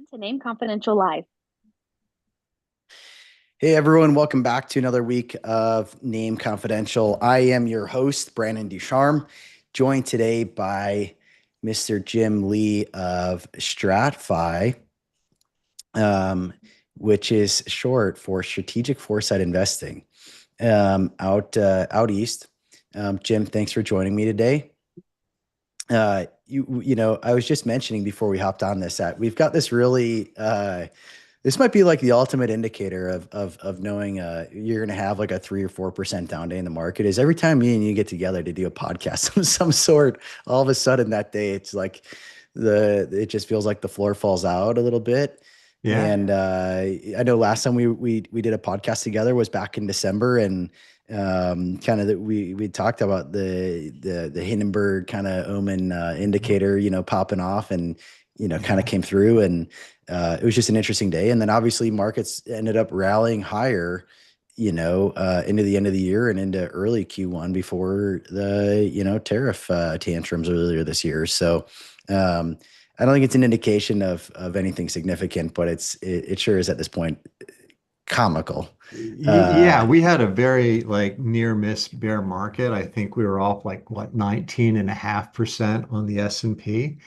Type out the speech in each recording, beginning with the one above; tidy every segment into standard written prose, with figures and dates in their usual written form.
To Name Confidential Live. Hey everyone, welcome back to another week of Name Confidential. I am your host, Branden DuCharme, joined today by Mr. Jim Lee of StratFI, um, which is short for Strategic Foresight Investing, out east. Jim, thanks for joining me today. I was just mentioning before we hopped on this that we've got this really this might be like the ultimate indicator of knowing you're going to have like a 3 or 4% down day in the market is every time me and you get together to do a podcast of some sort, all of a sudden that day it's like it just feels like the floor falls out a little bit. Yeah. And I know last time we did a podcast together was back in December, and kind of that we talked about the Hindenburg kind of omen indicator, popping off, and kind of came through, and it was just an interesting day. And then obviously markets ended up rallying higher, into the end of the year and into early Q1 before the, tariff tantrums earlier this year. So I don't think it's an indication of anything significant, but it sure is at this point comical. Yeah, we had a very like near miss bear market. I think we were off like what 19.5% on the S&P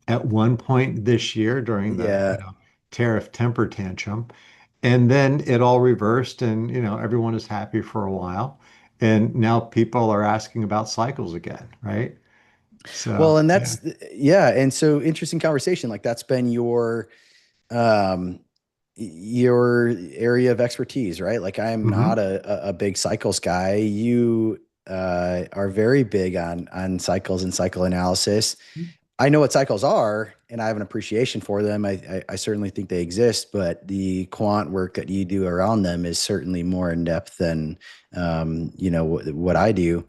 at one point this year during the, Yeah. tariff temper tantrum. And then it all reversed and, everyone is happy for a while. And now people are asking about cycles again, right? Well, So, and yeah. yeah. And so interesting conversation. Like that's been um, your area of expertise, right? Like I'm not Mhm. a big cycles guy. You are very big on cycles and cycle analysis. I know what cycles are, and I have an appreciation for them. I certainly think they exist, but the quant work that you do around them is certainly more in depth than what I do.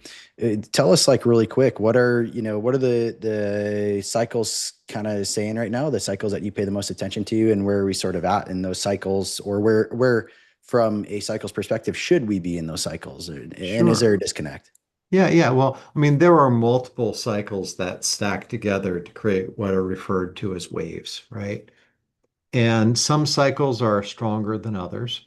Tell us, like, really quick, what are the cycles kind of saying right now? The cycles that you pay the most attention to, and where are we sort of at in those cycles, or where from a cycles perspective should we be in those cycles, and is there Sure. a disconnect? Yeah, yeah. Well, I mean, there are multiple cycles that stack together to create what are referred to as waves, right? And some cycles are stronger than others.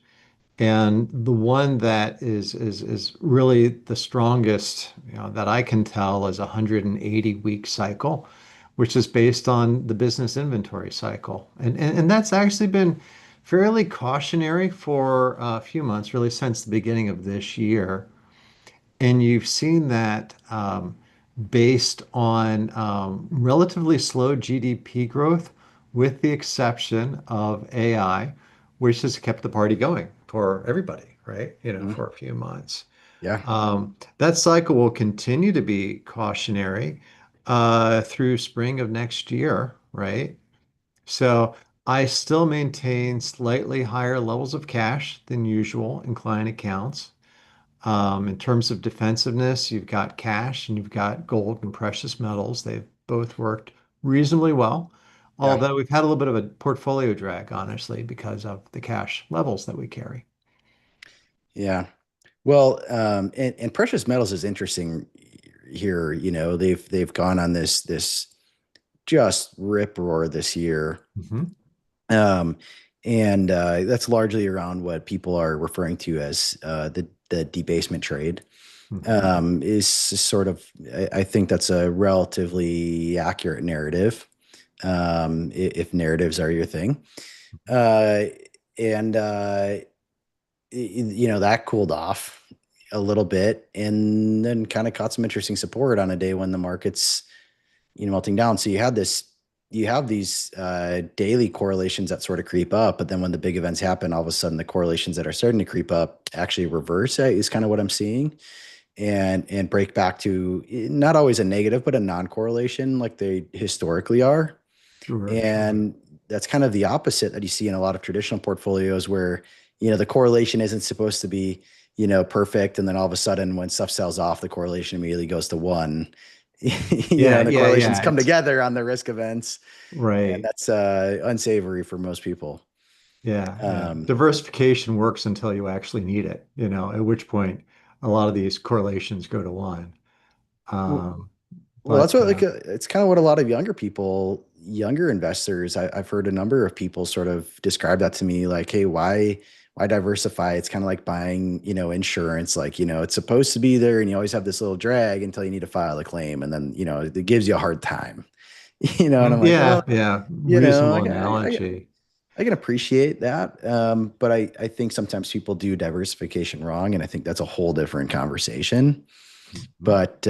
And the one that is really the strongest, that I can tell is a 180 week cycle, which is based on the business inventory cycle. And that's actually been fairly cautionary for a few months, really since the beginning of this year. And you've seen that based on relatively slow GDP growth, with the exception of AI, which has kept the party going for everybody, right? Mhm. For a few months. Yeah. That cycle will continue to be cautionary through spring of next year, right? So I still maintain slightly higher levels of cash than usual in client accounts. In terms of defensiveness, you've got cash and you've got gold and precious metals. They've both worked reasonably well, Yeah. although we've had a little bit of a portfolio drag, honestly, because of the cash levels that we carry. Yeah. Well, and precious metals is interesting here. They've gone on this just rip roar this year. Mhm. Um, and that's largely around what people are referring to as the debasement trade. Mhm. Is sort of, I think that's a relatively accurate narrative, if narratives are your thing. Uh, and that cooled off a little bit, and then kind of caught some interesting support on a day when the market's melting down. So you have these daily correlations that sort of creep up, but then when the big events happen, all of a sudden the correlations that are starting to creep up actually reverse. Is kind of what I'm seeing, and break back to not always a negative, but a non-correlation like they historically are. Sure, sure. And that's kind of the opposite that you see in a lot of traditional portfolios where, the correlation isn't supposed to be, perfect. And then all of a sudden when stuff sells off, the correlation immediately goes to one, Yeah, and the yeah, correlations yeah. come together on the risk events. And Right. that's unsavory for most people. Yeah, yeah. Um, Diversification works until you actually need it, at which point a lot of these correlations go to one. w- Um, well, that's but what, like, it's kind of what a lot of younger people, younger investors, I've heard a number of people sort of describe that to me like, hey, why diversify? It's kind of like buying, insurance. Like, it's supposed to be there and you always have this little drag until you need to file a claim. And then, it gives you a hard time, and I'm like, well, Yeah, yeah, reasonable analogy. I can appreciate that. But I think sometimes people do diversification wrong. And I think that's a whole different conversation. Mhm. But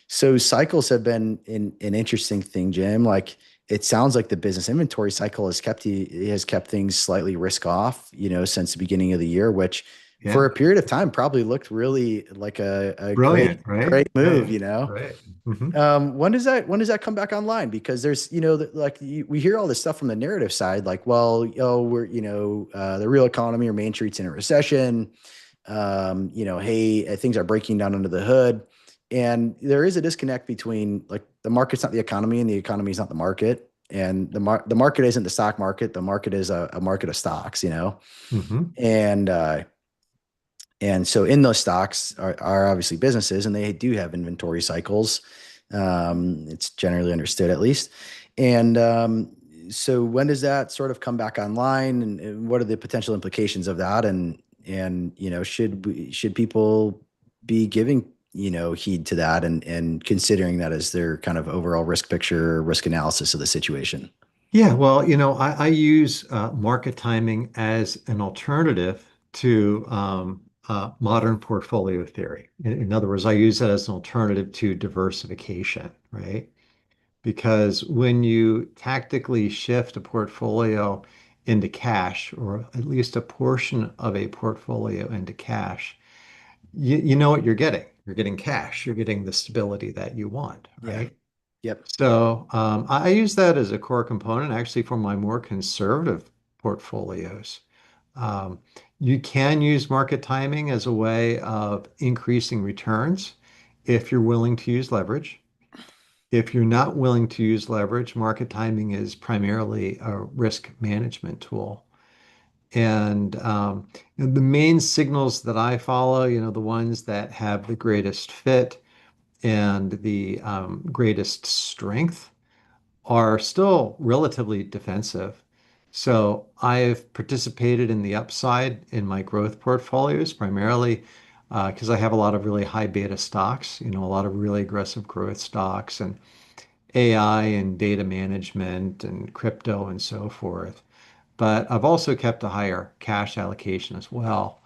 so cycles have been an interesting thing, Jim. Like it sounds like the business inventory cycle has kept things slightly risk off, since the beginning of the year, which for Yeah, a period of time probably looked really like a great, brilliant, right? great move, Right, right. Hmm. When does that come back online? Because there's, like we hear all this stuff from the narrative side, like, well, we're, the real economy or Main Street's in a recession. Hey, things are breaking down under the hood. And there is a disconnect between like the market's not the economy and the economy is not the market. And the market isn't the stock market. The market is a market of stocks. Hmm. And so in those stocks are obviously businesses and they do have inventory cycles. It's generally understood at least. And so when does that sort of come back online and what are the potential implications of that? And should people be giving, heed to that and considering that as their kind of overall risk picture, risk analysis of the situation? Yeah, well, I use market timing as an alternative to modern portfolio theory. In other words, I use that as an alternative to diversification, right? Because when you tactically shift a portfolio into cash, or at least a portion of a portfolio into cash, you know what you're getting. You're getting cash. You're getting the stability that you want, Yeah. right? Yep. So I use that as a core component actually for my more conservative portfolios. Um, you can use market timing as a way of increasing returns if you're willing to use leverage. If you're not willing to use leverage, market timing is primarily a risk management tool. And the main signals that I follow, the ones that have the greatest fit and the greatest strength are still relatively defensive. So I've participated in the upside in my growth portfolios primarily because I have a lot of really high beta stocks, a lot of really aggressive growth stocks and AI and data management and crypto and so forth. But I've also kept a higher cash allocation as well.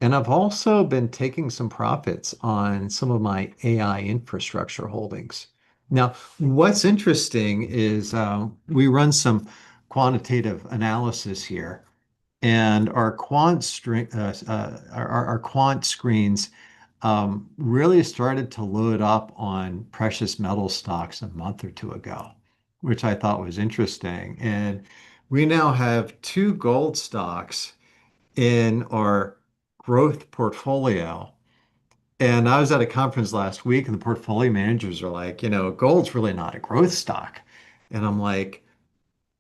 And I've also been taking some profits on some of my AI infrastructure holdings. Now, what's interesting is we run some quantitative analysis here, and our quant screens really started to load up on precious metal stocks a month or two ago, which I thought was interesting. And we now have two gold stocks in our growth portfolio. And I was at a conference last week, and the portfolio managers are like, gold's really not a growth stock. And I'm like,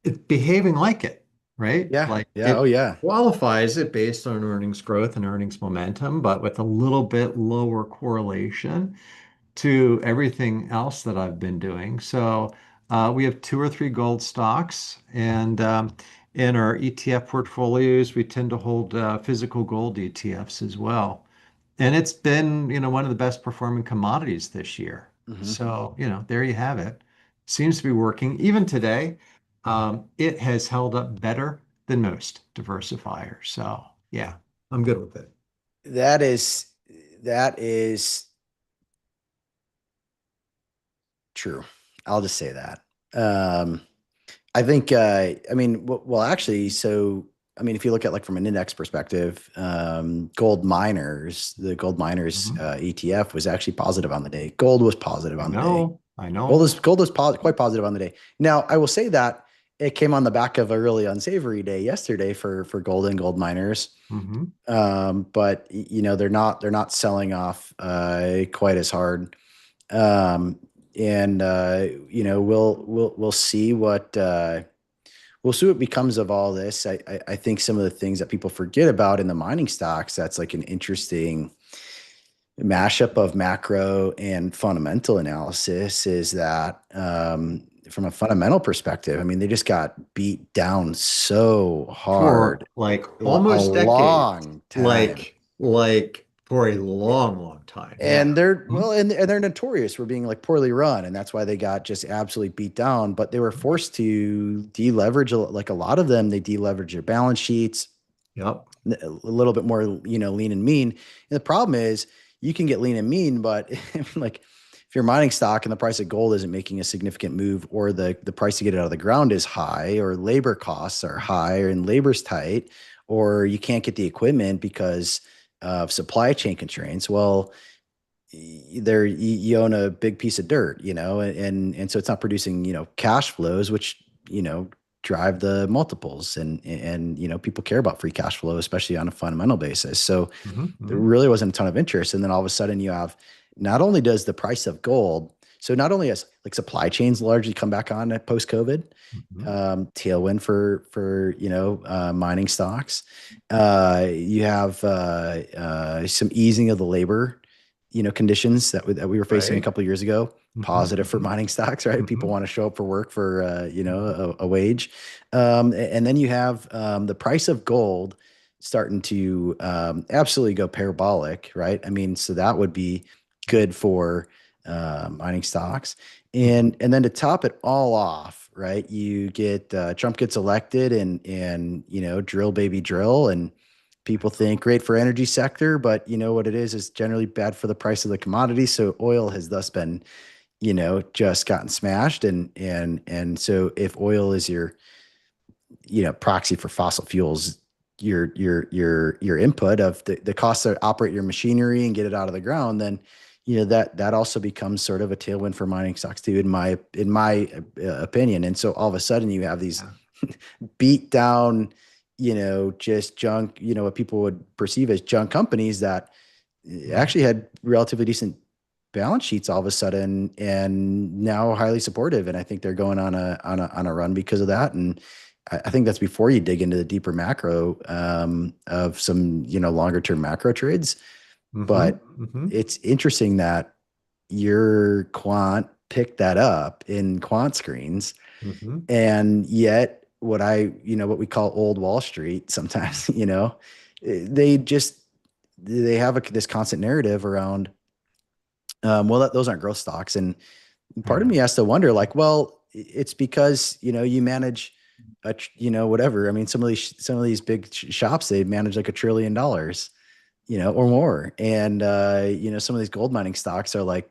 it's behaving like it, right? Yeah. Like Yeah. Oh it yeah. qualifies it based on earnings growth and earnings momentum, but with a little bit lower correlation to everything else that I've been doing. So we have two or three gold stocks, and in our ETF portfolios, we tend to hold physical gold ETFs as well. And it's been, one of the best performing commodities this year. Hmm. So, there you have it. Seems to be working. Even today, it has held up better than most diversifiers. So, yeah, I'm good with it. That is that is true. I'll just say that. Um, I think, I mean, well, actually, so, I mean, if you look at like from an index perspective, the gold miners Mhm. ETF was actually positive on the day. Gold was positive I on the day. know, I know. Gold was quite positive on the day. Now, I will say that it came on the back of a really unsavory day yesterday for gold and gold miners. Hmm. But they're not selling off quite as hard. Um, and we'll see what becomes of all this. I think some of the things that people forget about in the mining stocks, that's like an interesting mashup of macro and fundamental analysis is that from a fundamental perspective, I mean, they just got beat down so For hard like a almost decades, long time. like for a long, long time. Yeah. And they're Mhm. well, and they're notorious for being like poorly run, and that's why they got just absolutely beat down. But they were forced to deleverage, like a lot of them. They deleverage their balance sheets Yep. a little bit more, lean and mean. And the problem is you can get lean and mean, but like if you're mining stock and the price of gold isn't making a significant move, or the price to get it out of the ground is high, or labor costs are high, and labor's tight, or you can't get the equipment because of supply chain constraints. Well, there you own a big piece of dirt, and so it's not producing, cash flows, which, drive the multiples, and people care about free cash flow, especially on a fundamental basis. So Hmm. there Hmm. really wasn't a ton of interest. And then all of a sudden you have, not only does the price of gold, so not only has like supply chains largely come back on at post COVID, Hmm. tailwind for mining stocks. You have some easing of the labor, conditions that we were facing a Right. couple of years ago. Hmm. Positive for mining stocks, right? People Hmm. want to show up for work for Hmm. a wage, and then you have the price of gold starting to absolutely go parabolic, right? I mean, so that would be good for mining stocks. Hmm. And then to top it all off, right? You get Trump gets elected, and drill baby drill, and people think great for energy sector, but you know what it is generally bad for the price of the commodity. So oil has thus been, just gotten smashed, and so if oil is your, proxy for fossil fuels, your input of the cost to operate your machinery and get it out of the ground, then that also becomes sort of a tailwind for mining stocks too, in my opinion. And so all of a sudden you have these Yeah. beat down, just junk, what people would perceive as junk companies that Mhm. actually had relatively decent balance sheets all of a sudden, and now highly supportive. And I think they're going on a run because of that. And I think that's before you dig into the deeper macro of some, longer term macro trades. Mhm. But Mhm. it's interesting that your quant picked that up in quant screens, Mhm. and yet what we call old Wall Street sometimes, they just they have this constant narrative around, well, those aren't growth stocks. And part of me Yeah. has to wonder, like, well, it's because, you manage whatever. I mean, some of these big shops, they manage like $1 trillion, or more. And, some of these gold mining stocks are like,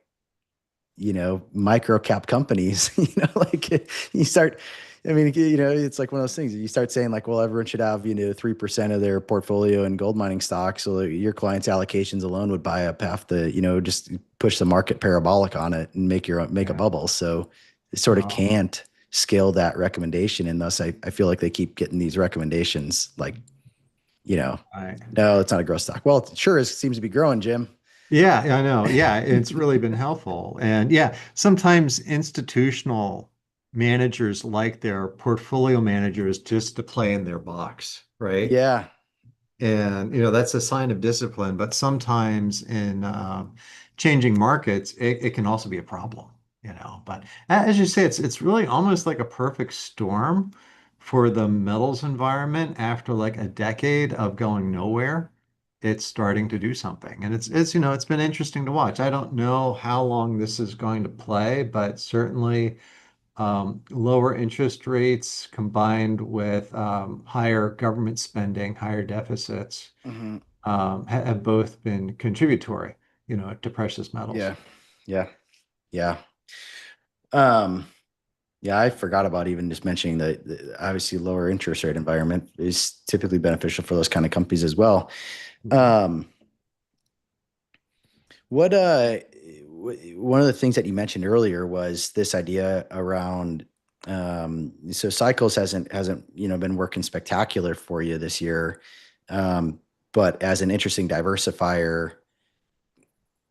micro cap companies, like you start, I mean, it's like one of those things. You start saying like, well, everyone should have, 3% of their portfolio in gold mining stocks. So your clients' allocations alone would buy up half the, just push the market parabolic on it and make a Yeah. bubble. So it sort of Well, can't scale that recommendation. And thus I feel like they keep getting these recommendations like, you know, I no, it's not a growth stock. Well, it sure is, seems to be growing, Jim. Yeah, I know. Yeah, it's really been helpful. And yeah, sometimes institutional managers like their portfolio managers just to play in their box, right? Yeah. And that's a sign of discipline, but sometimes in changing markets, it can also be a problem, But as you say, it's really almost like a perfect storm for the metals environment after like a decade of going nowhere. It's starting to do something. And it's been interesting to watch. I don't know how long this is going to play, but certainly lower interest rates combined with higher government spending, higher deficits, Hmm. have both been contributory, to precious metals. Yeah. Yeah. Yeah. Um, Yeah, I forgot about even just mentioning that obviously lower interest rate environment is typically beneficial for those kind of companies as well. Mhm. Um, what one of the things that you mentioned earlier was this idea around, so cycles hasn't been working spectacular for you this year, um, but as an interesting diversifier,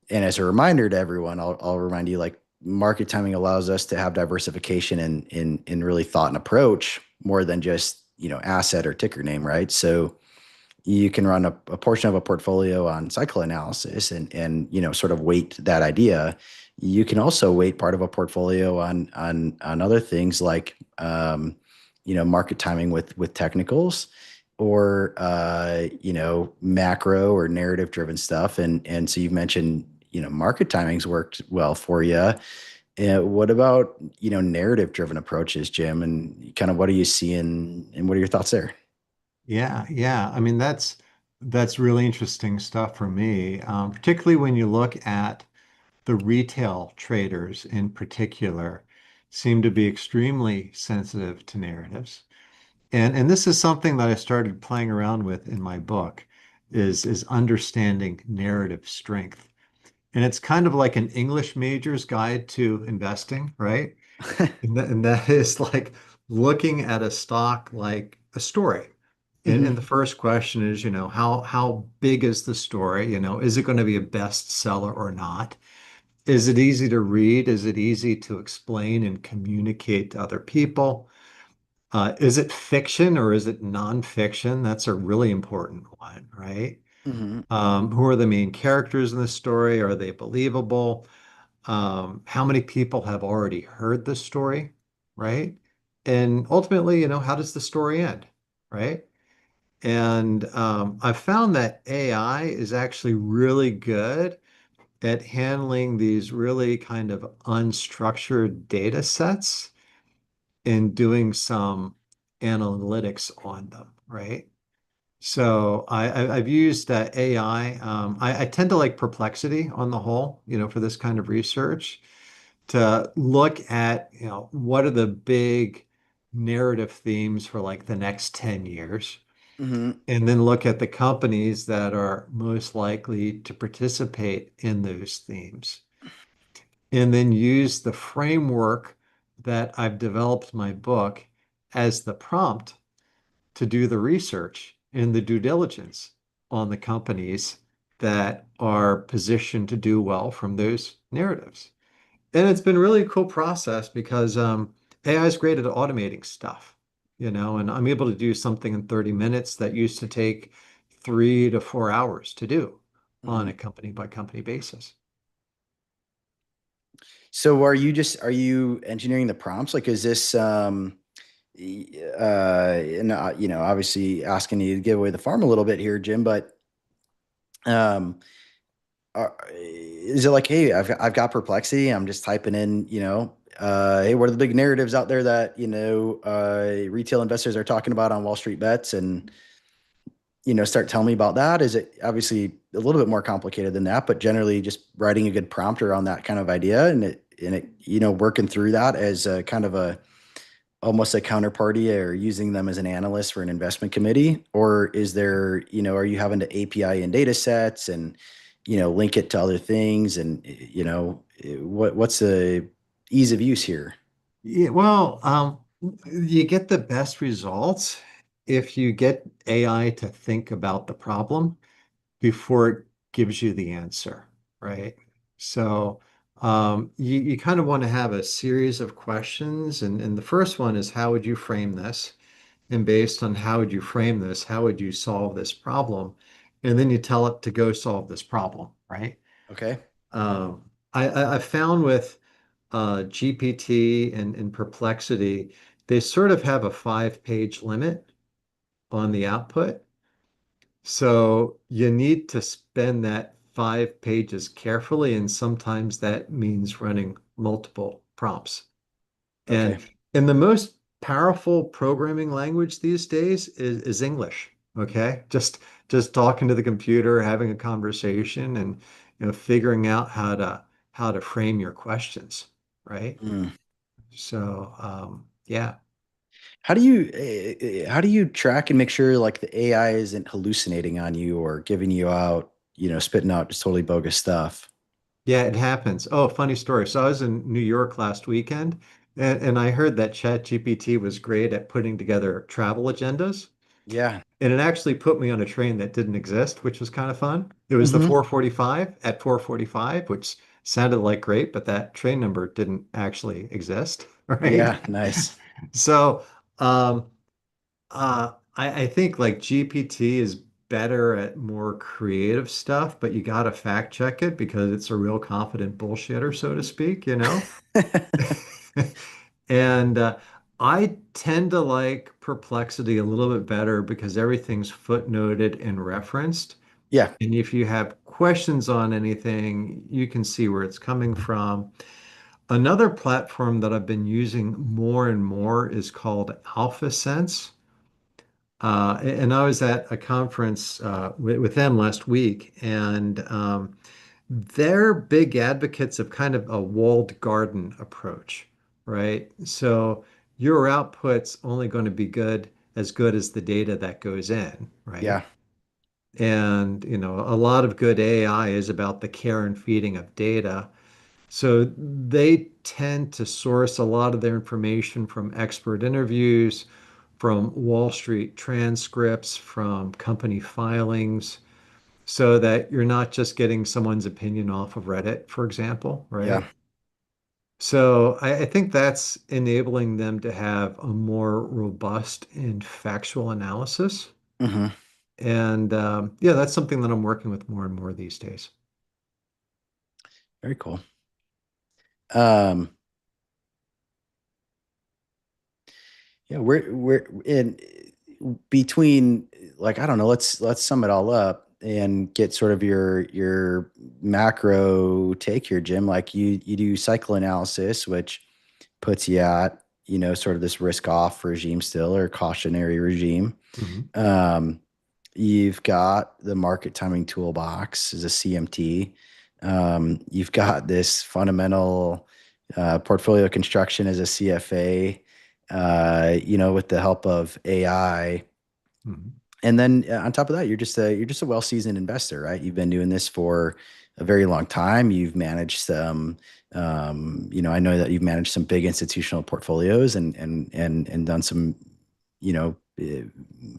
and as a reminder to everyone, I'll remind you, like, market timing allows us to have diversification in really thought and approach more than just, asset or ticker name, right? So you can run a portion of a portfolio on cycle analysis and sort of weight that idea. You can also weight part of a portfolio on other things like market timing with technicals, or macro or narrative driven stuff. And so you've mentioned market timing's worked well for you. What about narrative driven approaches, Jim? And kind of what are you seeing, and what are your thoughts there? Yeah, yeah. I mean, that's really interesting stuff for me, particularly when you look at the retail traders in particular seem to be extremely sensitive to narratives. And this is something that I started playing around with in my book is understanding narrative strength. And it's kind of like an English major's guide to investing, right? And that is like looking at a stock like a story. And the Hmm. first question is, how big is the story? Is it going to be a bestseller or not? Is it easy to read? Is it easy to explain and communicate to other people? Is it fiction or is it nonfiction? That's a really important one, right? Hmm. Who are the main characters in the story? Are they believable? How many people have already heard the story, right? And ultimately, how does the story end, right? And I've found that AI is actually really good at handling these really kind of unstructured data sets and doing some analytics on them, right? So I've used AI. I tend to like Perplexity on the whole, for this kind of research to look at, what are the big narrative themes for like the next 10 years, Hmm. and then look at the companies that are most likely to participate in those themes, and then use the framework that I've developed in my book as the prompt to do the research and the due diligence on the companies that are positioned to do well from those narratives. And it's been really a cool process because AI is great at automating stuff, and I'm able to do something in 30 minutes that used to take 3 to 4 hours to do on Hmm. a company by company basis. So are you engineering the prompts? Like, is this and obviously asking you to give away the farm a little bit here, Jim, but um is it like, hey, I've got perplexity, I'm just typing in, hey, what are the big narratives out there that retail investors are talking about on Wall Street Bets, and start telling me about that? Is it obviously a little bit more complicated than that, but generally just writing a good prompt around that kind of idea, and it working through that as a kind of a almost a counterparty, or using them as an analyst for an investment committee? Or is there, are you having to API in data sets and, link it to other things? And, what's the ease of use here? Yeah, well, you get the best results if you get AI to think about the problem before it gives you the answer, right? So you kind of want to have a series of questions. And the first one is, how would you frame this? And based on how would you frame this, how would you solve this problem? And then you tell it to go solve this problem, right? Okay. I found with GPT and Perplexity, they sort of have a 5-page limit on the output. So you need to spend that 5 pages carefully, and sometimes that means running multiple prompts. Okay. And the most powerful programming language these days is English. Okay, just talking to the computer, having a conversation, and figuring out how to frame your questions, right? Mm. So yeah. How do you track and make sure like the AI isn't hallucinating on you or giving you out, spitting out just totally bogus stuff? Yeah, it happens. Oh, funny story. So I was in New York last weekend, and I heard that ChatGPT was great at putting together travel agendas. Yeah. And it actually put me on a train that didn't exist, which was kind of fun. It was the Hmm. 445 at 445, which sounded like great, but that train number didn't actually exist, right? Yeah. Nice. So I think like GPT is better at more creative stuff, but you got to fact check it because it's a real confident bullshitter, so to speak, you know? And I tend to like Perplexity a little bit better because everything's footnoted and referenced. Yeah. And if you have questions on anything, you can see where it's coming from. Another platform that I've been using more and more is called AlphaSense. And I was at a conference with them last week, and they're big advocates of kind of a walled garden approach, right? So your output's only going to be good as the data that goes in, right? Yeah. And, a lot of good AI is about the care and feeding of data. So they tend to source a lot of their information from expert interviews, from Wall Street transcripts, from company filings, so that you're not just getting someone's opinion off of Reddit, for example, Yeah. right? So I think that's enabling them to have a more robust and factual analysis. Hmm. And yeah, that's something that I'm working with more and more these days. Very cool. Um, yeah, we're in between, like, I don't know, let's sum it all up and get sort of your macro take here, Jim. Like you do cycle analysis, which puts you at, sort of this risk off regime still, or cautionary regime. Mhm. Um, you've got the market timing toolbox as a CMT. You've got this fundamental portfolio construction as a CFA, with the help of AI. Mhm. And then on top of that, you're just a well-seasoned investor, right? You've been doing this for a very long time. You've managed some, I know that you've managed some big institutional portfolios and done some,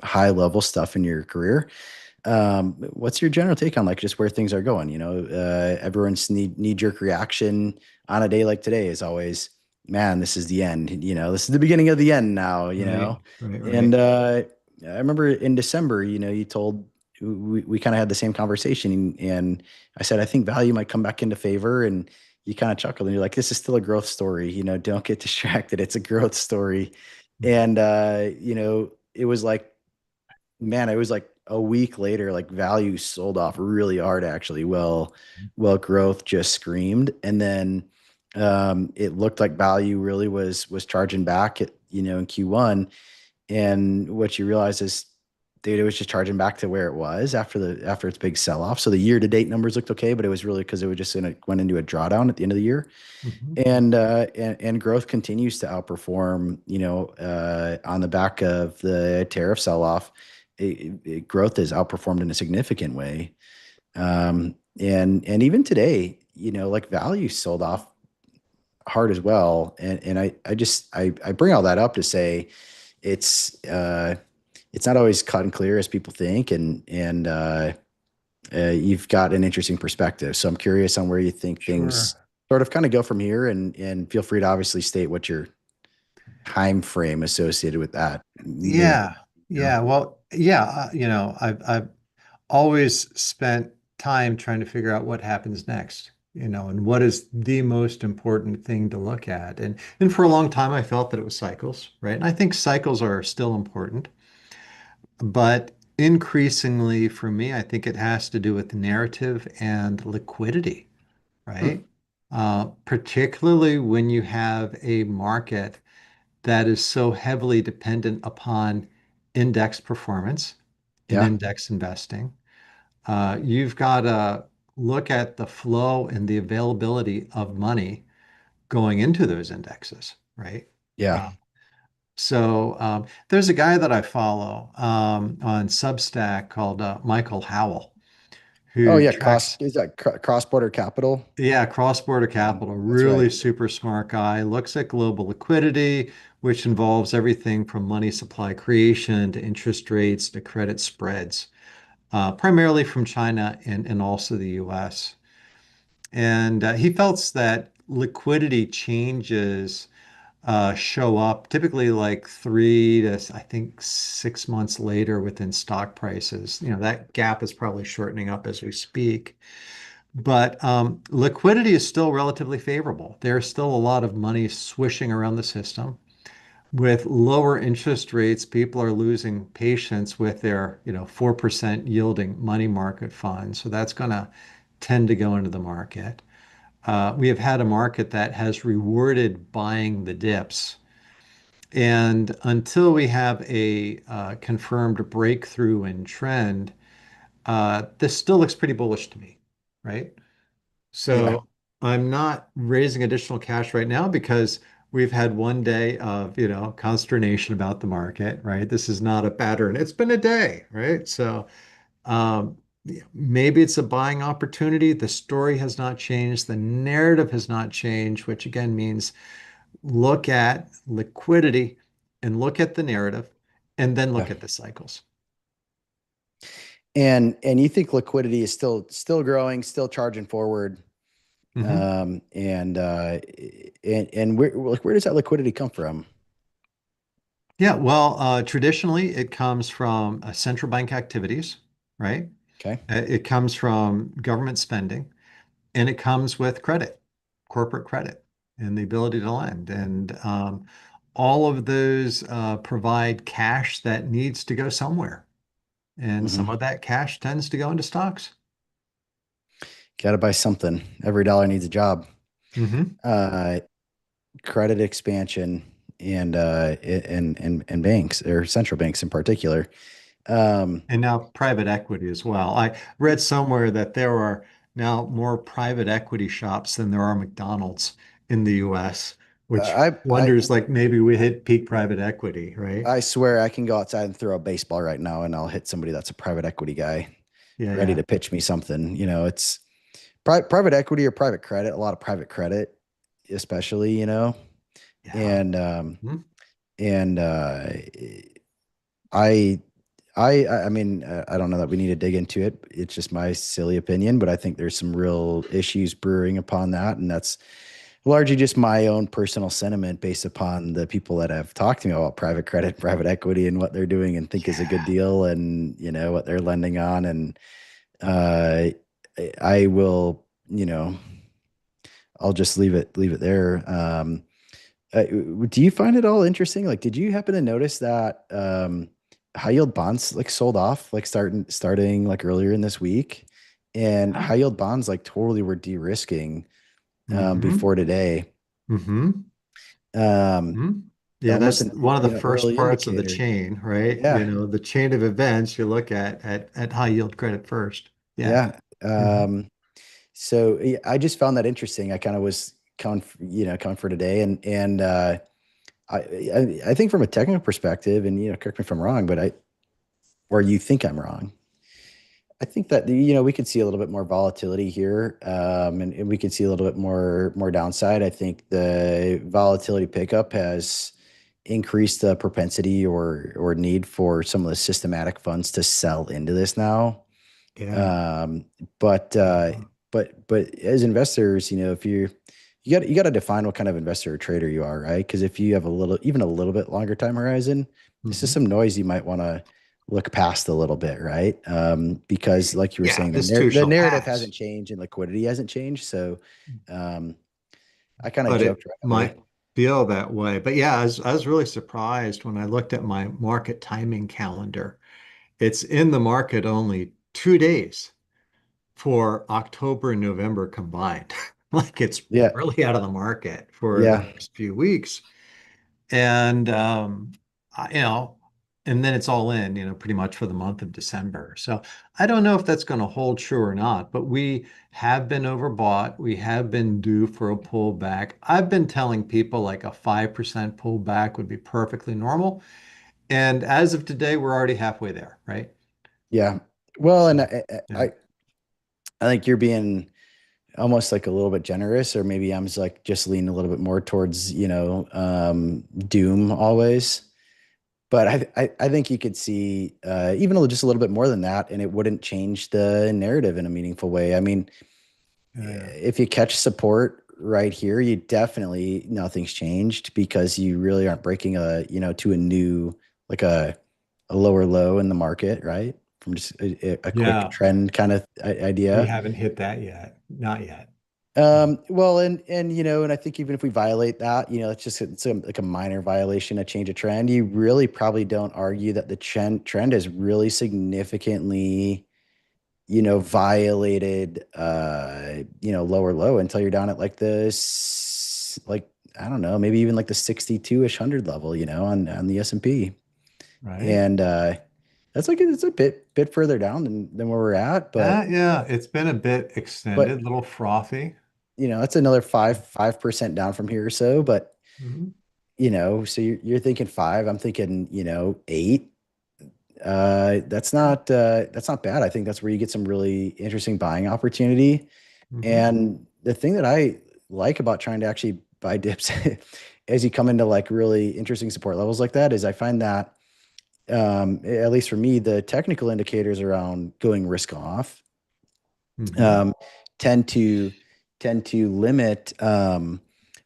high level stuff in your career. What's your general take on, like, just where things are going? Everyone's knee jerk reaction on a day like today is always, man, this is the end. This is the beginning of the end now. Right, right, And right. I remember in December, you told we kind of had the same conversation, and I said I think value might come back into favor, and you kind of chuckled and you're like, this is still a growth story. Don't get distracted. It's a growth story, and it was like, man, it was like a week later, like value sold off really hard, actually. Well, growth just screamed. And then it looked like value really was charging back in Q1. And what you realize is, dude, it was just charging back to where it was after its big sell-off. So the year-to-date numbers looked okay, but it was really because it was just went into a drawdown at the end of the year. Mhm. And growth continues to outperform, on the back of the tariff sell-off. Growth has outperformed in a significant way. And even today, like value sold off hard as well. And I bring all that up to say it's it's not always cut and clear as people think, and you've got an interesting perspective. So I'm curious on where you think things Sure. sort of kind of go from here, and feel free to obviously state what your time frame associated with that move. Yeah. Yeah. Well, yeah, I've always spent time trying to figure out what happens next, and what is the most important thing to look at. And for a long time I felt that it was cycles, right? And I think cycles are still important, but increasingly for me, I think it has to do with narrative and liquidity, Hmm. right? Particularly when you have a market that is so heavily dependent upon index performance and Yeah, index investing. You've got to look at the flow and the availability of money going into those indexes, right? yeah. Uh, so there's a guy that I follow on Substack called Michael Howell, Oh who yeah, tracks, cross border capital? yeah, cross-border Yeah, capital, that's right. really super smart guy, looks at global liquidity, which involves everything from money supply creation to interest rates to credit spreads, primarily from China and also the US. And he felt that liquidity changes show up typically like 3 to I think 6 months later within stock prices. That gap is probably shortening up as we speak. But liquidity is still relatively favorable. There's still a lot of money swishing around the system. With lower interest rates, people are losing patience with their, 4% yielding money market funds. So that's going to tend to go into the market. We have had a market that has rewarded buying the dips. And until we have a confirmed breakthrough in trend, this still looks pretty bullish to me, right? Yeah. So I'm not raising additional cash right now because we've had one day of, consternation about the market, right? This is not a pattern. It's been a day, right? So yeah, maybe it's a buying opportunity. The story has not changed. The narrative has not changed, which again means look at liquidity and look at the narrative and then Yeah. look at the cycles. And you think liquidity is still growing, still charging forward. Mhm. And where does that liquidity come from? Yeah, well, traditionally it comes from central bank activities, right? Okay. It comes from government spending, and it comes with credit, corporate credit, and the ability to lend. And all of those provide cash that needs to go somewhere. And some Hmm. of that cash tends to go into stocks. Got to buy something. Every dollar needs a job. Hmm. Uh, Credit expansion and banks or central banks in particular. Um, And now private equity as well. I read somewhere that there are now more private equity shops than there are McDonald's in the US, which I I wonders like maybe we hit peak private equity, right? I swear I can go outside and throw a baseball right now and I'll hit somebody that's a private equity guy Yeah, ready yeah. to pitch me something. It's private equity or private credit, a lot of private credit, especially, Yeah. and Mhm. and I I mean, I don't know that we need to dig into it. It's just my silly opinion, but I think there's some real issues brewing upon that, and that's largely just my own personal sentiment based upon the people that have talked to me about private credit, private equity, and what they're doing and think is a good Yeah. deal, and what they're lending on, and uh, I will, I'll just leave it there. Do you find it all interesting? Like, did you happen to notice that high yield bonds like sold off like starting like earlier in this week, and Yeah. high yield bonds like totally were de-risking Hmm. before today, Hmm. um, Hmm. Yeah, almost that's an one of the first early parts of the indicator. chain, right? Yeah, The chain of events you look at high yield credit first. Yeah. yeah. Hmm. So yeah, I just found that interesting. I kind of was coming for today, and I think from a technical perspective, and correct me if I'm wrong, but or you think I'm wrong. I think that we could see a little bit more volatility here, and we could see a little bit more downside. I think the volatility pickup has increased the propensity or need for some of the systematic funds to sell into this now. Yeah. Um, but uh, Yeah. but as investors, if you got to define what kind of investor or trader you are, right? Because if you have even a little bit longer time horizon, this is Hmm. some noise you might want to look past a little bit, right? Because like you were Yeah, saying, this too the shall narrative hasn't pass. changed and liquidity hasn't changed. So um, I kind of But it joked around might feel that way. But yeah, I was really surprised when I looked at my market timing calendar. It's in the market only 2 days for October and November combined. Like it's Yeah, really out of the market for the yeah, next few weeks. And I- you know, and then it's all in, pretty much for the month of December. So I don't know if that's going to hold true or not, but we have been overbought. We have been due for a pullback. I've been telling people like a 5% pullback would be perfectly normal. And as of today, we're already halfway there, right? yeah. Well, and So, I, yeah. I I think you're being almost like a little bit generous, or maybe I'm just leaning a little bit more towards, doom always. But I think you could see even just a little bit more than that, and it wouldn't change the narrative in a meaningful way. I mean, Yeah, yeah. if you catch support right here, you definitely nothing's changed because you really aren't breaking to a new like a lower low in the market, right? From just a quick Yeah, trend kind of we idea. haven't hit that yet. Not yet. Yeah. Well, and I think even if we violate that, like a minor violation, a change of trend, you really probably don't argue that the trend is really significantly, violated, lower low until you're down at like like, I don't know, maybe even like the 62-ish hundred level, on the S&P. Right. And that's like, it's a bit further down than where we're at, but, Yeah, it's been a bit extended, a but, little frothy. that's another 5% down from here or so, but, Mhm. so you're thinking five, I'm thinking, eight. Yeah. That's not bad. I think that's where you get some really interesting buying opportunity. Hmm. And the thing that I like about trying to actually buy dips as you come into like really interesting support levels like that is I find that at least for me, the technical indicators around going risk off Hmm. um, tend to limit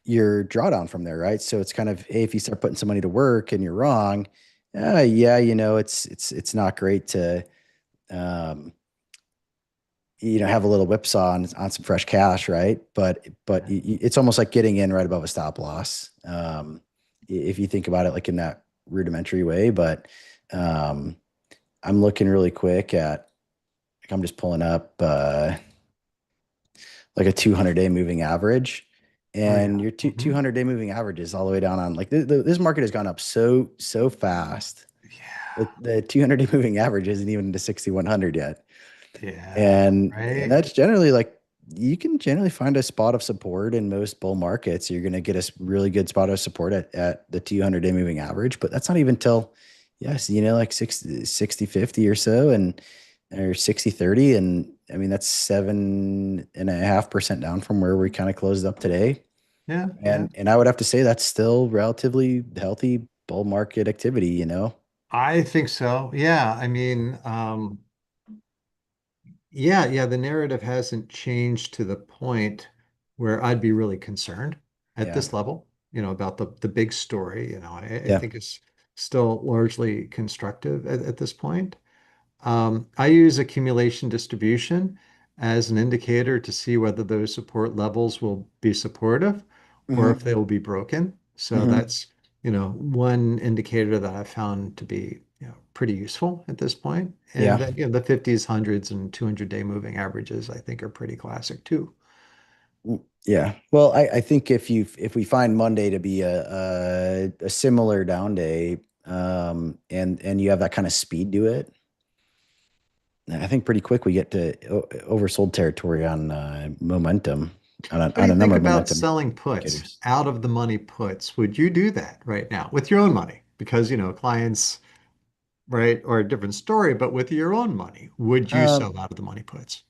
your drawdown from there, right? So it's kind of, hey, if you start putting some money to work and you're wrong, yeah, it's not great to um, have a little whipsaw on some fresh cash, right? But it's almost like getting in right above a stop loss. If you think about it like in that rudimentary way, but um, I'm looking really quick at, like, I'm just pulling up like a 200-day moving average. Oh yeah. And your Hmm. 200-day moving average is all the way down on like this market has gone up so fast. Yeah. The 200-day moving average isn't even to 6,100 yet. Yeah. And Right. that's generally like you can generally find a spot of support in most bull markets. You're going to get a really good spot of support at the 200-day moving average, but that's not even till, yes, like 60/50 or so, and or 60/30. And I mean, that's 7.5% down from where we kind of closed up today. Yeah. Yeah. And I would have to say that's still relatively healthy bull market activity. I think so. Yeah. I mean, yeah, the narrative hasn't changed to the point where I'd be really concerned at Yeah. this level, about the big story. I Yeah. think it's still largely constructive at this point. I use accumulation distribution as an indicator to see whether those support levels will be supportive or if Hmm. they will be broken. So Hmm. that's, one indicator that I found to be, pretty useful at this point. And Yeah. then, the 50s, hundreds, and 200-day moving averages, I think, are pretty classic too. Yeah. Well, I think if we find Monday to be a similar down day, and you have that kind of speed to it, I think pretty quick we get to oversold territory on momentum What do on you a think number of about momentum selling puts, indicators. out of the money puts? Would you do that right now with your own money? Because, clients, right, or a different story, but with your own money, would you Um, sell out of the money puts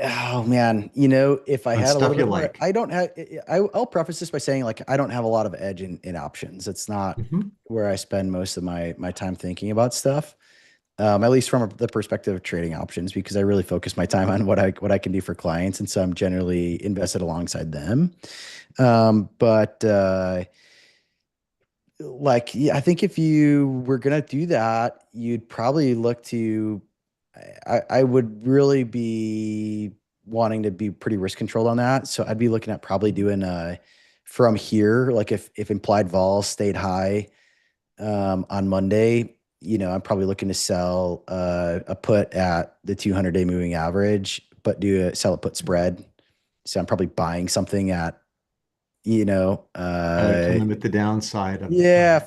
oh man, if I on had a little stuff you bit more, like? I don't have. I'll preface this by saying like I don't have a lot of edge in options. It's not Hmm. where I spend most of my time thinking about stuff. At least from the perspective of trading options, because I really focus my time on what I can do for clients, and so I'm generally invested alongside them. But like, yeah, I think if you were gonna do that, you'd probably look to. I would really be wanting to be pretty risk controlled on that, so I'd be looking at probably doing from here, like if implied vol stayed high on Monday, I'm probably looking to sell a put at the 200-day moving average, but sell a put spread. So I'm probably buying something at, To limit the downside yeah,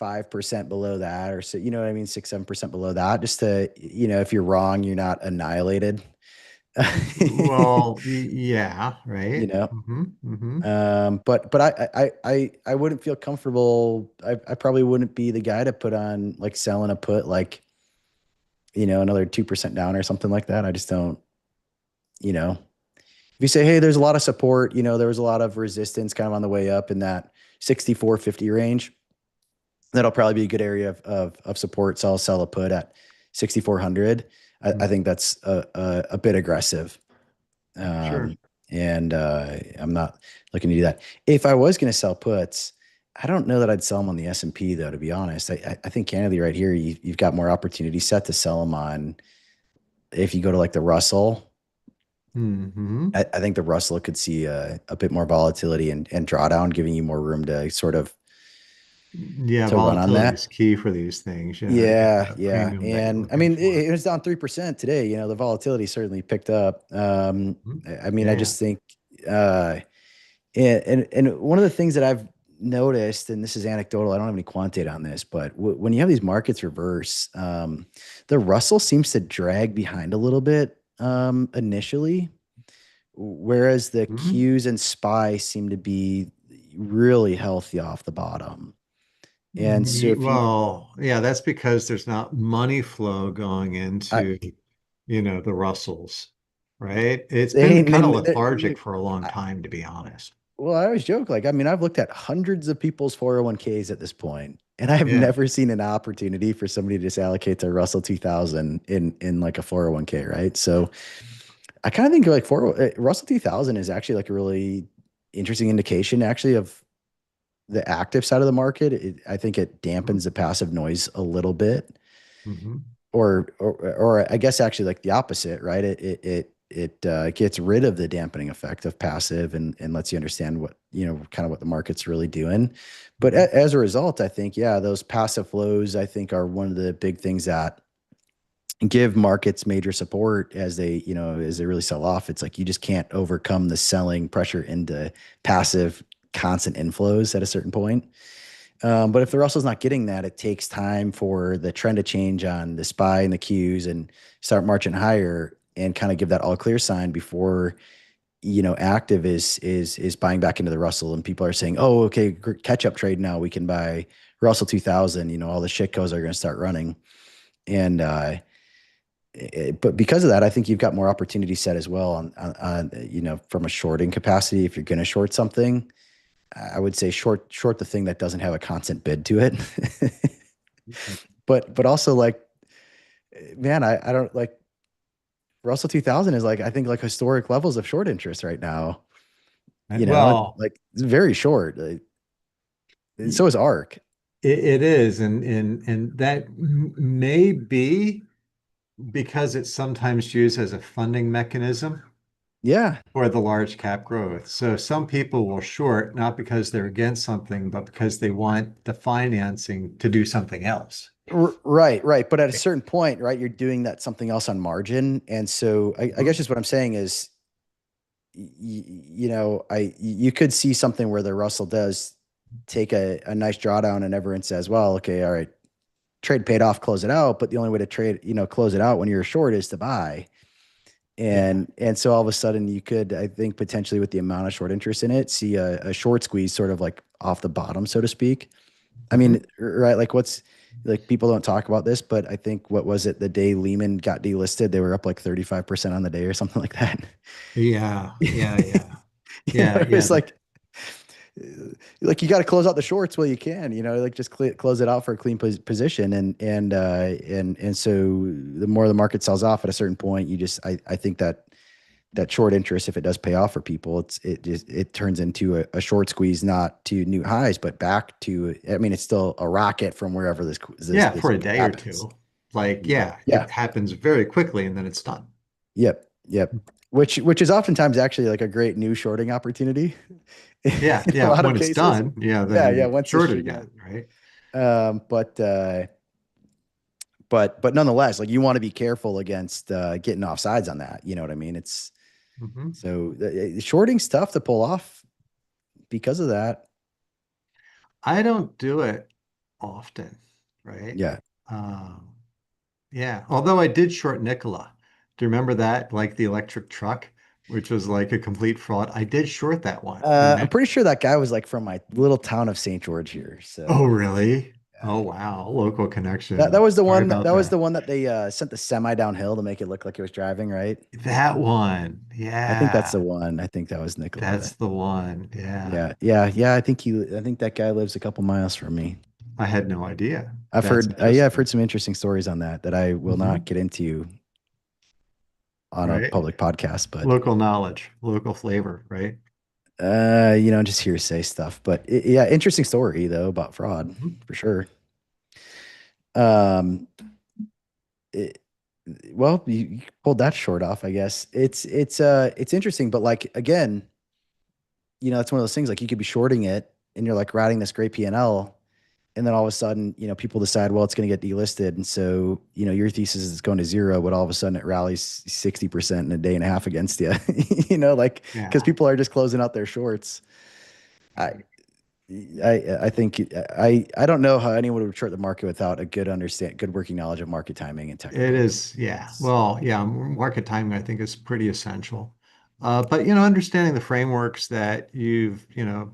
5% below that, or so, you know what I mean, 6-7% below that, just to, if you're wrong, you're not annihilated. well, yeah, you right. know. Hmm. But I wouldn't feel comfortable. I probably wouldn't be the guy to put on like selling a put like another 2% down or something like that. I just don't, you know, if you say, hey, there's a lot of support, there was a lot of resistance kind of on the way up in that 64.50 range. That'll probably be a good area of support. So I'll sell a put at 6,400. I think that's a bit aggressive. Sure. and I'm not looking to do that. If I was going to sell puts, I don't know that I'd sell them on the S&P though, to be honest. I think candidly right here, you've got more opportunity set to sell them on. If you go to like the Russell, Hmm. I think the Russell could see a bit more volatility and drawdown, giving you more room to sort of Yeah, to run on volatility is that. key for these things. Yeah, to get Yeah, that yeah. premium that you're And I looking mean, for. it was down 3% today. You know, the volatility certainly picked up. Mhm. I mean, I Yeah. just think, uh, and one of the things that I've noticed, and this is anecdotal, I don't have any quantitative on this, but when you have these markets reverse, the Russell seems to drag behind a little bit initially, whereas the Mhm. Qs and SPY seem to be really healthy off the bottom. And so if you, Well, yeah, that's because there's not money flow going I, into, the Russells, right? It's been and kind of then lethargic for a long time, to be honest. well, I always joke, like, I mean, I've looked at hundreds of people's 401ks at this point, and I've Yeah. never seen an opportunity for somebody to just allocate to Russell 2000 in like a 401k, right? So I kind of think like Russell 2000 is actually like a really interesting indication actually of the active side of the market. I think it Mhm. dampens the passive noise a little bit, Mhm. or I guess actually like the opposite, right? It gets rid of the dampening effect of passive and lets you understand what, kind of what the market's really doing. But Mhm. as a result, I think, yeah, those passive flows, I think, are one of the big things that give markets major support as they really sell off. It's like you just can't overcome the selling pressure into passive constant inflows at a certain point. But if the Russell's not getting that, it takes time for the trend to change on the SPY and the Qs and start marching higher and kind of give that all clear sign before, active is buying back into the Russell and people are saying, oh, okay, catch up trade now. We can buy Russell 2000. All the shitcos are going to start running. And but because of that, I think you've got more opportunity set as well from a shorting capacity. If you're going to short something, I would say short the thing that doesn't have a constant bid to it. But also like, man, I don't like Russell 2000 is like, I think like historic levels of short interest right now. Well, Like it's very short. And so is ARK. it is, and that may be because it's sometimes used as a funding mechanism Yeah. for the large cap growth. So some people will short not because they're against something, but because they want the financing to do something else. Right, right. But at a certain point, right, you're doing that something else on margin. And so I guess Mhm. just what I'm saying is, you could see something where the Russell does take a nice drawdown and everyone says, well, okay, all right, trade paid off, close it out. But the only way to trade, close it out when you're short is to buy. Yeah. And so all of a sudden you could, I think, potentially with the amount of short interest in it, see a short squeeze sort of like off the bottom, so to speak. I Mhm. mean, right, like what's like people don't talk about this, but I think what was it the day Lehman got delisted, they were up like 35% on the day or something like that. Yeah. Yeah. Yeah. Yeah. It Yeah. was like you got to close out the shorts while you can, like just close it out for a clean position, and so the more the market sells off at a certain point, I think that short interest, if it does pay off for people, it turns into a short squeeze, not to new highs, but back to, I mean, it's still a rocket from wherever Yeah. this For a day or happens. two. Like, yeah, Yeah. it happens very quickly and then it's done. Yep. Yep. Which is oftentimes actually like a great new shorting opportunity Yeah. in a Yeah. lot of When it's cases. done, yeah, Yeah. then Yeah. you Once the short it shit, again, right? but nonetheless, like you want to be careful against getting off sides on that. You know what I mean? It's Hmm. so shorting's tough to pull off because of that. I don't do it often, right? Yeah. Um, yeah. Although I did short Nikola. Do you remember that? Like the electric truck, which was like a complete fraud. I did short that one. I'm pretty sure that guy was like from my little town of St. George here. Oh, So really? yeah. Oh, wow. Local That connection. was the Sorry one about that was the that. one that they sent the semi downhill to make it look like it was driving, right? That one. I think that's the Yeah. one. I think that was Nicola. That's the one. Yeah. Yeah, yeah, yeah. I think that guy lives a couple miles from me. I had no idea. That's Yeah, I've interesting. heard some interesting stories on that I will not Hmm. get into on a right? public podcast, but Local knowledge, local flavor, right? just hearsay stuff. But yeah, interesting story though about fraud Mhm. for sure. Um, it, well, you pulled that short off, I guess. It's interesting, but like again, it's one of those things like you could be shorting it and you're like riding this great P&L, and then all of a sudden, people decide, well, it's going to get delisted, and so your thesis is going to zero, but all of a sudden it rallies 60% in a day and a half against you. Like because Yeah, people are just closing out their shorts. I right. I think I don't know how anyone would short the market without a good working knowledge of market timing and It technicals. is, yeah. Well, yeah, market timing I think is pretty essential. But understanding the frameworks that you've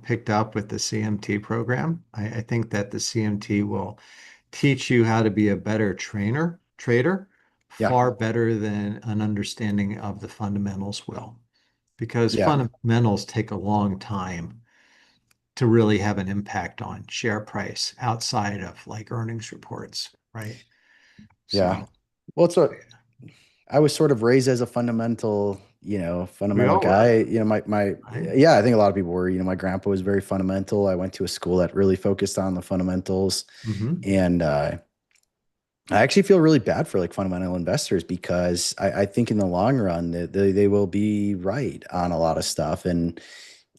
picked up with the CMT program, I think that the CMT will teach you how to be a better trader, Yeah, far better than an understanding of the fundamentals will, because yeah, fundamentals take a long time to really have an impact on share price outside of like earnings reports, right? yeah. So, Well, it's what yeah, I was sort of raised as a fundamental, we fundamental all were, guy. My right? yeah, I think a lot of people were. My grandpa was very fundamental. I went to a school that really focused on the fundamentals, Hmm. and I actually feel really bad for like fundamental investors because I think in the long run they will be right on a lot of stuff, and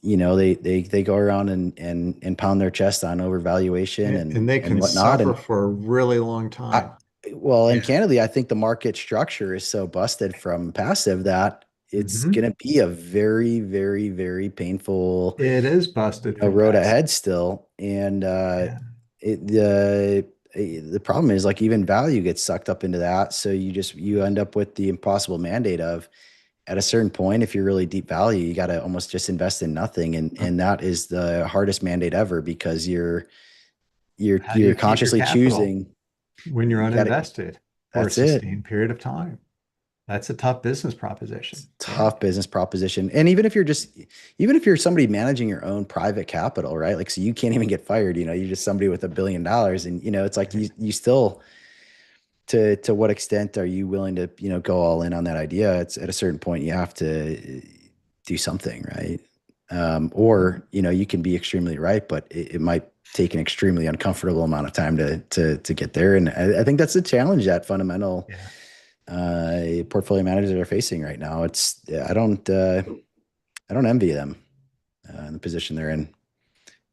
they go around and pound their chest on overvaluation And they and can whatnot, suffer and for a really long I, time. well, and Yeah. candidly, I think the market structure is so busted from passive that it's Hmm. going to be a very, very, very painful, It is busted from road passive. ahead still. And Yeah. it, the problem is like even value gets sucked up into that. So you end up with the impossible mandate of at a certain point, if you're really deep value, you got to almost just invest in nothing. And that is the hardest mandate ever because How do you're you keep your consciously capital choosing. when you're You got to, uninvested for a that's it. sustained period of time? That's a tough business proposition, right? Tough business proposition. And even if you're somebody managing your own private capital, right? Like, so you can't even get fired, you're just somebody with $1 billion, and, it's like Right. you still, to what extent are you willing to, go all in on that idea? It's at a certain point, you have to do something, right? Or, you can be extremely right, but it might take an extremely uncomfortable amount of time to get there. And I think that's the challenge that fundamental Yeah. portfolio managers are facing right now. I don't envy them in the position they're in,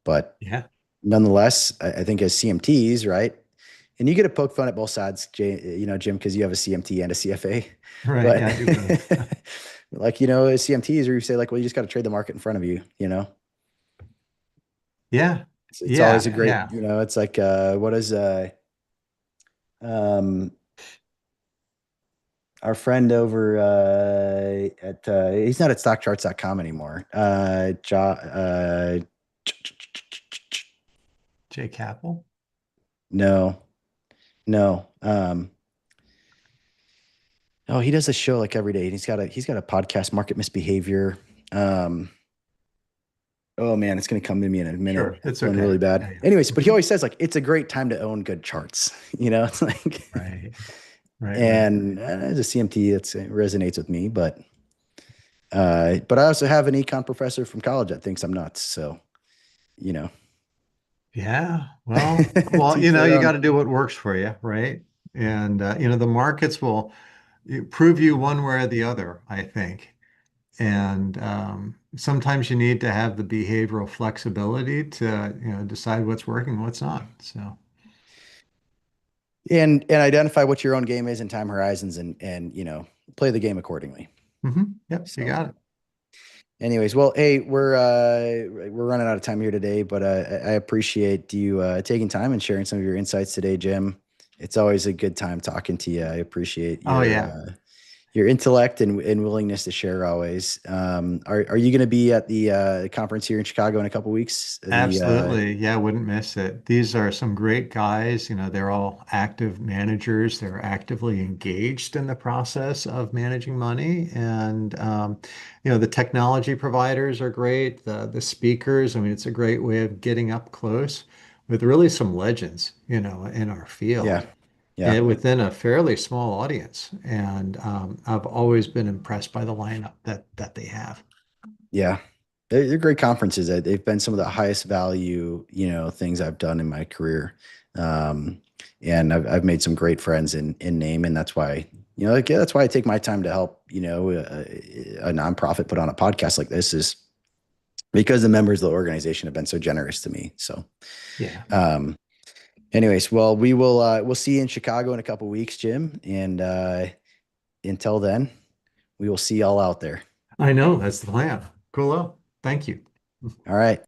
but Yeah. nonetheless, I think as CMTs, right? And you get a poke fun at both sides, Jim, because you have a CMT and a CFA, Right. but Yeah, I do both. like, as CMTs, or you say like, well, you just got to trade the market in front of you. Yeah. It's always a Yeah. great, Yeah. it's like, what is, um, our friend over at he's not at stockcharts.com anymore. Jay Capel. No, no. Oh, he does a show like every day. And he's got a podcast, Market Misbehavior. Um, oh man, it's gonna come to me in a minute. Sure. It's Feeling okay. really bad. Yeah. Yeah. Anyways, but he Mhm. always says like it's a great time to own good charts. It's like, Right. Right. Right. and as a CMT, that resonates with me. But I also have an econ professor from college that thinks I'm nuts. So you know, Yeah. Well, to each their you own. got to do what works for you, right? And the markets will prove you one way or the other, I think. And sometimes you need to have the behavioral flexibility to, decide what's working and what's not. So, And identify what your own game is and time horizons, and play the game accordingly. yep, you So got it. anyways, well, hey, we're running out of time here today, but I appreciate you taking time and sharing some of your insights today, Jim. It's always a good time talking to you. I appreciate Oh, yeah. your intellect and willingness to share always. Are you going to be at the conference here in Chicago in a couple weeks? Absolutely. Yeah, wouldn't miss it. These are some great guys. They're all active managers. They're actively engaged in the process of managing money. And, the technology providers are great. The speakers, I mean, it's a great way of getting up close with really some legends, in our Yeah, field. Yeah. and within a fairly small audience. And I've always been impressed by the lineup that they have. Yeah. They're great conferences. They've been some of the highest value, things I've done in my career. Um, and I've made some great friends in name. And that's why, that's why I take my time to help, a nonprofit put on a podcast like this is because the members of the organization have been so generous to me. So, Yeah, um, anyways, well, we'll see you in Chicago in a couple weeks, Jim. And, until then, we will see y'all out there. I know that's the plan. Cool. Thank you. All right.